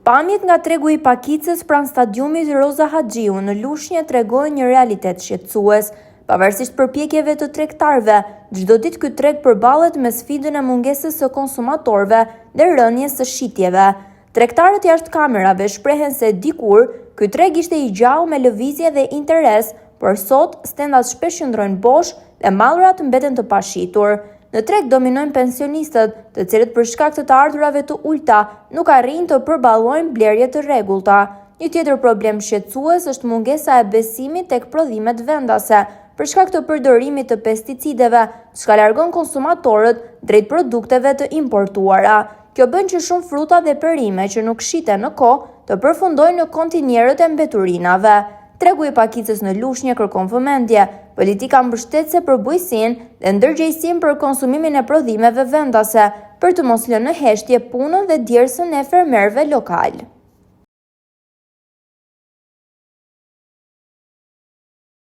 Pamjet nga tregu i Pakicës pranë stadiumit Roza Haxhiu në Lushnjë tregojnë një realitet shqetësues. Pavarësisht përpjekjeve të tregtarëve, çdo ditë ky treg përballet me sfidën e mungesës së konsumatorëve dhe rënies së shitjeve. Tregtarët jashtë kamerave shprehen se dikur ky treg ishte i gjallë me lëvizje dhe interes, por sot stendat shpesh qëndrojnë bosh dhe mallrat mbeten të pashitur. Në treg dominojnë pensionistët, të cilët për shkak të ardhurave të ulta nuk arrin të përballojnë blerje të rregullta. Një tjetër problem shqetësues është mungesa e besimit tek prodhimet vendase, për shkak të përdorimit të pesticideve, çka largon konsumatorët drejt produkteve të importuara. Kjo bën që shumë fruta dhe perime që nuk shiten në kohë të përfundojnë në kontinierët e mbeturinave. Tregu i Pakicës në Lushnjë kërkon vëmendje, politika mbështetëse për bujqësinë dhe ndërgjegjësinë për konsumimin e prodhimeve vendase, për të mos lënë në heshtje punën dhe djersën e fermerëve lokal.